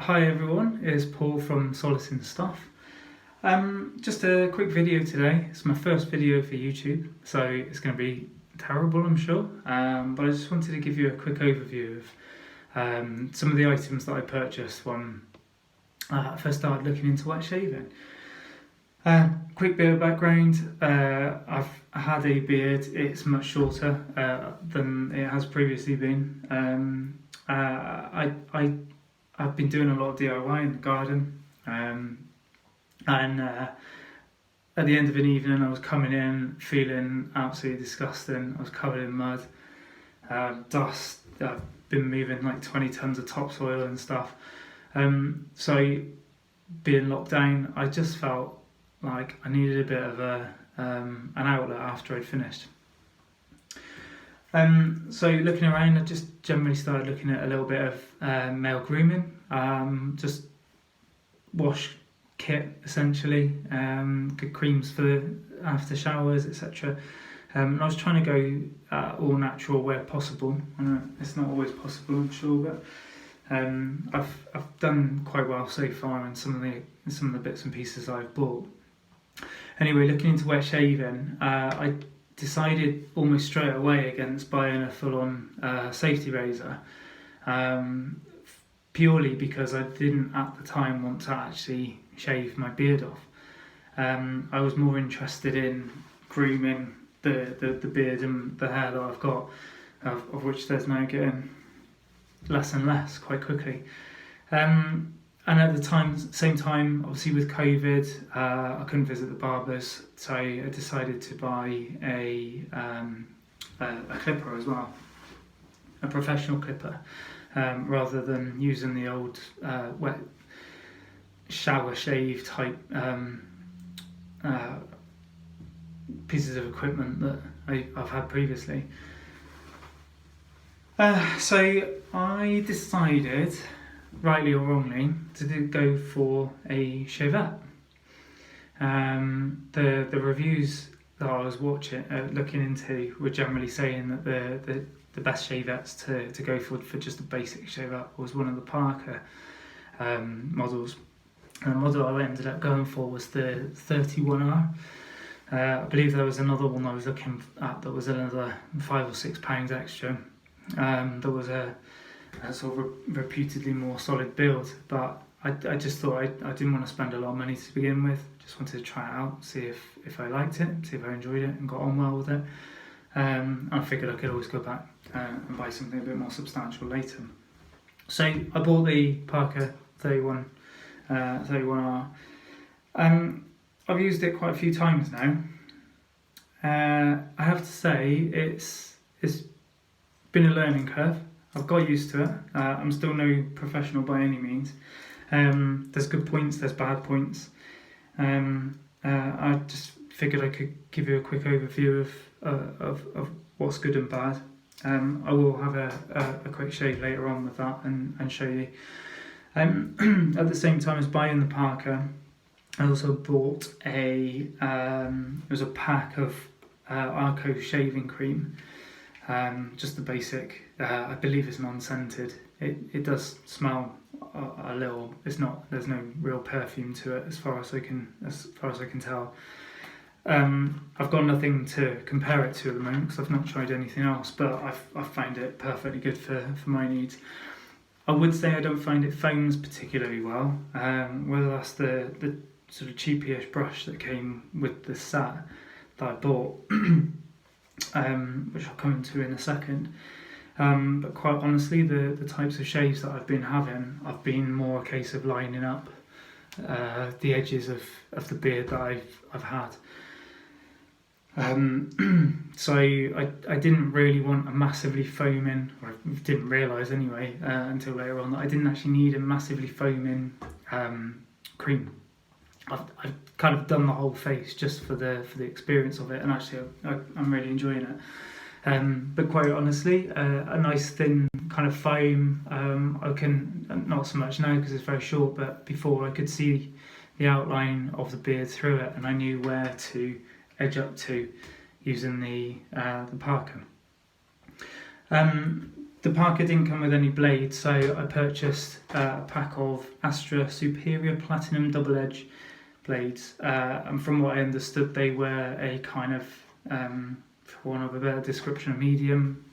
Hi everyone, it's Paul from Solace in Stuff. Just a quick video today. It's my first video for YouTube, so it's going to be terrible, I'm sure. But I just wanted to give you a quick overview of some of the items that I purchased when I first started looking into wet shaving. Quick bit of background, I've had a beard. It's much shorter than it has previously been. I've been doing a lot of DIY in the garden, and at the end of an evening I was coming in feeling absolutely disgusting. I was covered in mud, dust. I've been moving like 20 tons of topsoil and stuff. So being locked down, I just felt like I needed a bit of an outlet after I'd finished. So looking around, I just generally started looking at a little bit of male grooming, just wash kit essentially, good creams for after showers, etc. And I was trying to go all natural where possible. It's not always possible, I'm sure, but I've done quite well so far in some of the bits and pieces I've bought. Anyway, looking into wet shaving, I decided almost straight away against buying a full-on safety razor, purely because I didn't at the time want to actually shave my beard off. I was more interested in grooming the beard and the hair that I've got, of which there's now getting less and less quite quickly. And at the same time, obviously with COVID, I couldn't visit the barbers, so I decided to buy a clipper as well, a professional clipper, rather than using the old wet shower shave type pieces of equipment that I've had previously. So I decided, rightly or wrongly, to go for a shavette. The reviews that I was looking into were generally saying that the best shavettes to go for just a basic shavette was one of the Parker models. And the model I ended up going for was the 31R. I believe there was another one I was looking at that was another £5 or £6 extra. There was a sort of reputedly more solid build, but I just thought I didn't want to spend a lot of money to begin with. Just wanted to try it out, see if I liked it, see if I enjoyed it and got on well with it. I figured I could always go back and buy something a bit more substantial later. So I bought the Parker 31R. I've used it quite a few times now. I have to say it's been a learning curve. I've got used to it. I'm still no professional by any means. There's good points, there's bad points. I just figured I could give you a quick overview of what's good and bad. I will have a quick shave later on with that and show you. At the same time as buying the Parker, I also bought it was a pack of Arko shaving cream. Just the basic, I believe it's non-scented. It does smell a little. There's no real perfume to it as far as I can tell. I've got nothing to compare it to at the moment because I've not tried anything else, but I've found it perfectly good for my needs. I would say I don't find it foams particularly well, whether that's the sort of cheapy-ish brush that came with the set that I bought, which I'll come into in a second. But quite honestly, the types of shaves that I've been having, I've been more a case of lining up the edges of the beard that I've had. So I didn't really want a massively foaming, or I didn't realise anyway until later on, that I didn't actually need a massively foaming cream. I've kind of done the whole face just for the experience of it, and actually I'm really enjoying it. But quite honestly, a nice thin kind of foam, I can, not so much now because it's very short, but before I could see the outline of the beard through it, and I knew where to edge up to using the Parker. The parka didn't come with any blades, so I purchased a pack of Astra Superior Platinum double edge blades, and from what I understood they were a kind of, for want of a better description, a medium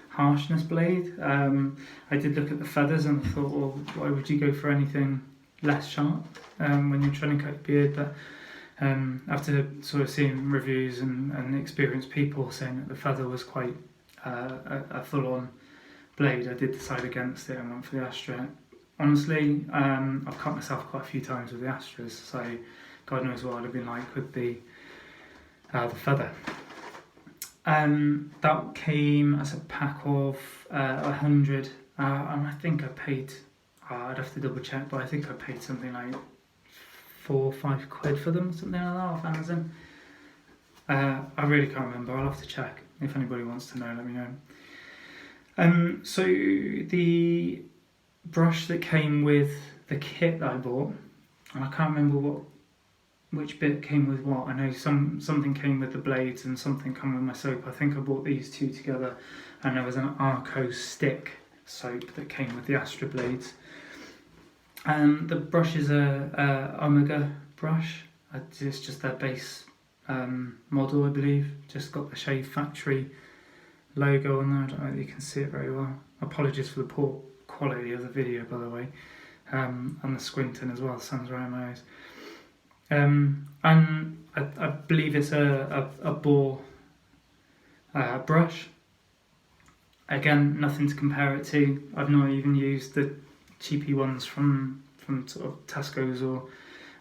harshness blade. I did look at the feathers and thought, well, why would you go for anything less sharp when you're trying to cut your beard? But after sort of seeing reviews and experienced people saying that the feather was quite a full-on blade, I did decide against it and went for the Astra. Honestly, I've cut myself quite a few times with the Astras, so God knows what I'd have been like with the feather. That came as a pack of 100, and I think I paid, I'd have to double check, but I think I paid something like 4 or 5 quid for them, something like that, off Amazon. I really can't remember, I'll have to check. If anybody wants to know, let me know. So the brush that came with the kit that I bought, and I can't remember which bit came with what. I know something came with the blades and something came with my soap. I think I bought these two together, and there was an Arko stick soap that came with the Astra blades. And the brush is a Omega brush. It's just their base model, I believe. Just got the Shave Factory logo on there. I don't know if you can see it very well. Apologies for the poor quality of the video, by the way, and the squinting as well. The sun's right in my eyes. And I believe it's a boar brush. Again, nothing to compare it to. I've not even used the cheapy ones from sort of Tesco's or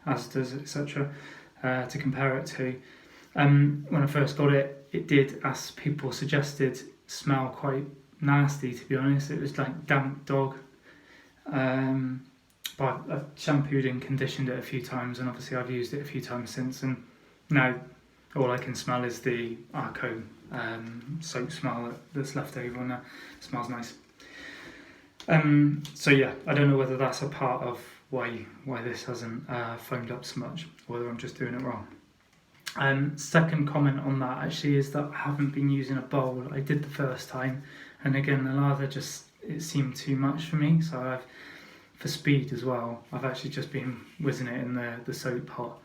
Asda's, etc. To compare it to. When I first got it, it did, as people suggested, smell quite nasty, to be honest. It was like damp dog. But I've shampooed and conditioned it a few times, and obviously I've used it a few times since, and now all I can smell is the Arko soap smell that's left over, and that smells nice. So yeah, I don't know whether that's a part of why this hasn't foamed up so much, or whether I'm just doing it wrong. Second comment on that actually is that I haven't been using a bowl. I did the first time, and again the lather it seemed too much for me, so for speed as well, I've actually just been whizzing it in the soap pot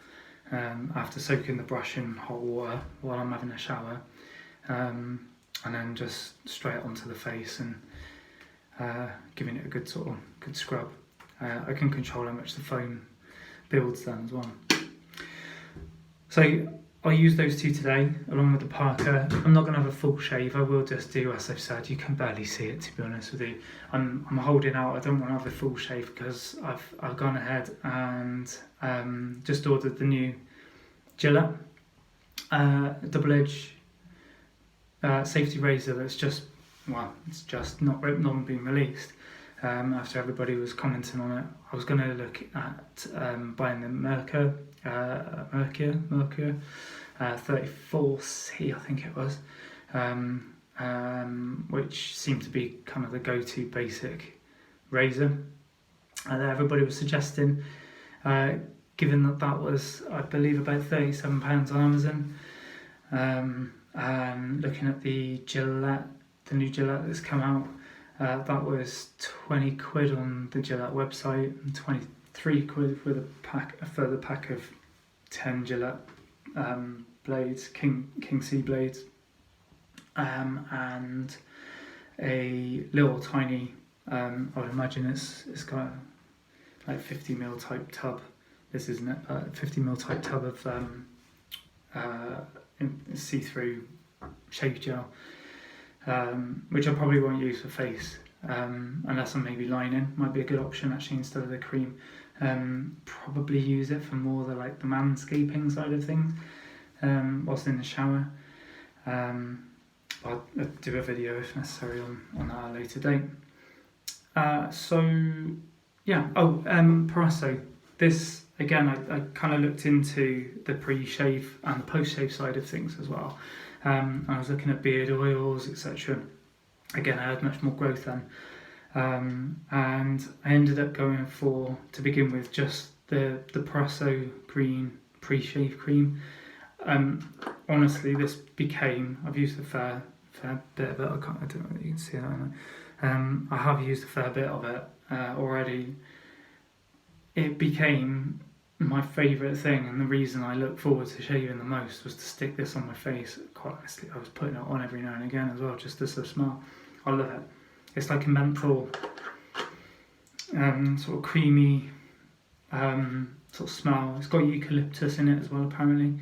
after soaking the brush in hot water while I'm having a shower, and then just straight onto the face and giving it a good scrub. I can control how much the foam builds then as well. So I'll use those two today along with the parka. I'm not going to have a full shave. I will just do, as I've said, you can barely see it, to be honest with you. I'm holding out. I don't want to have a full shave because I've gone ahead and just ordered the new Gillette double edge safety razor that's just not been released. After everybody was commenting on it, I was going to look at buying the Merkur 34C, I think it was, which seemed to be kind of the go-to basic razor that everybody was suggesting, given that was, I believe, about £37 on Amazon. And looking at the Gillette, the new Gillette that's come out, that was 20 quid on the Gillette website and 23 quid with a further pack of 10 Gillette blades, King C blades, and a little tiny, I would imagine it's got like 50mm type tub. This isn't it, 50mm type tub of see-through shave gel. Which I probably won't use for face, unless I'm maybe lining. Might be a good option actually instead of the cream. Probably use it for more the manscaping side of things, whilst in the shower. I'll do a video if necessary on that at a later date. So yeah, Proraso. This again, I kind of looked into the pre-shave and the post-shave side of things as well. I was looking at beard oils, etc. Again, I had much more growth then, and I ended up going for, to begin with, just the Proraso green pre-shave cream. Honestly, this became, I've used a fair bit of it. I don't know if you can see that. I have used a fair bit of it already. It became my favourite thing, and the reason I look forward to shaving the most was to stick this on my face. Quite honestly, I was putting it on every now and again as well, just as a smell. I love it. It's like a menthol, sort of creamy sort of smell. It's got eucalyptus in it as well, apparently.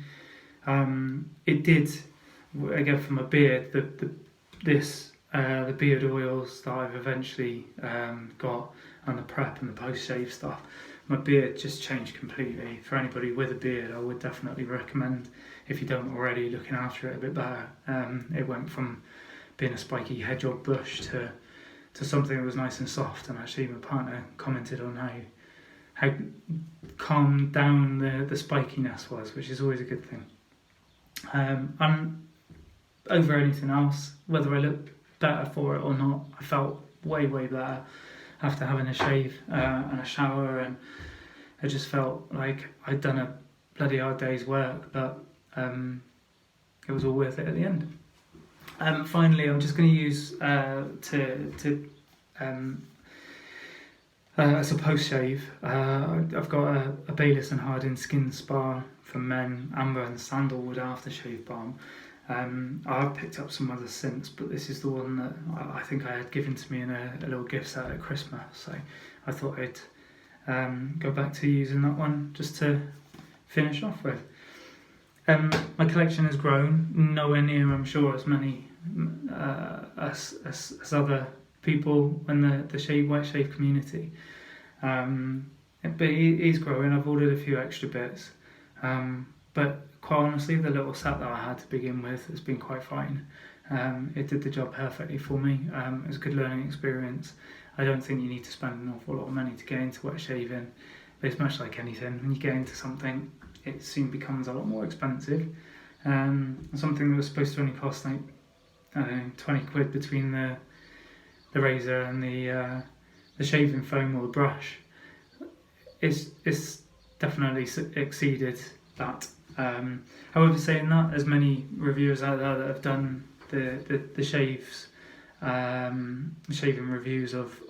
It did, again, for my beard, the beard oils that I've eventually got, and the prep and the post-shave stuff, my beard just changed completely. For anybody with a beard, I would definitely recommend, if you don't already, looking after it a bit better. It went from being a spiky hedgehog bush to something that was nice and soft, and actually my partner commented on how calmed down the spikiness was, which is always a good thing. And over anything else, whether I looked better for it or not, I felt way better after having a shave and a shower, and I just felt like I'd done a bloody hard day's work, but it was all worth it at the end. Finally, I'm just going to use as a post shave. I've got a Baylis and Hardin Skin Spa for men, amber and sandalwood aftershave balm. I've picked up some others since, but this is the one that I think I had given to me in a little gift set at Christmas, so I thought I'd go back to using that one just to finish off with. My collection has grown, nowhere near, I'm sure, as many as other people in the wet shave community, but it is growing. I've ordered a few extra bits, but quite honestly, the little set that I had to begin with has been quite fine. It did the job perfectly for me. It was a good learning experience. I don't think you need to spend an awful lot of money to get into wet shaving, but it's much like anything. When you get into something, it soon becomes a lot more expensive. Something that was supposed to only cost like, I don't know, 20 quid between the razor and the shaving foam or the brush, it's definitely exceeded that. However, saying that, there's many reviewers out there that have done the shaves, shaving reviews of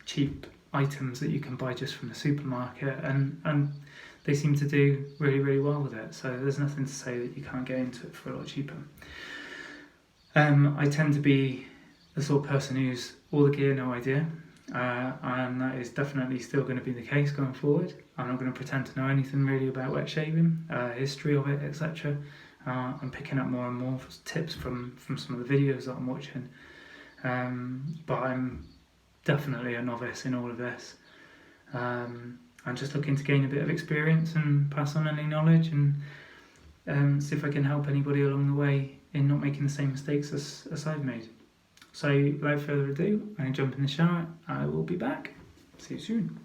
cheap items that you can buy just from the supermarket, and they seem to do really well with it. So there's nothing to say that you can't get into it for a lot cheaper. I tend to be the sort of person who's all the gear, no idea, and that is definitely still going to be the case going forward. I'm not going to pretend to know anything really about wet shaving, history of it, etc. I'm picking up more and more tips from some of the videos that I'm watching, but I'm definitely a novice in all of this. I'm just looking to gain a bit of experience and pass on any knowledge, and see if I can help anybody along the way in not making the same mistakes as I've made. So without further ado, I'm going to jump in the shower. I will be back. See you soon.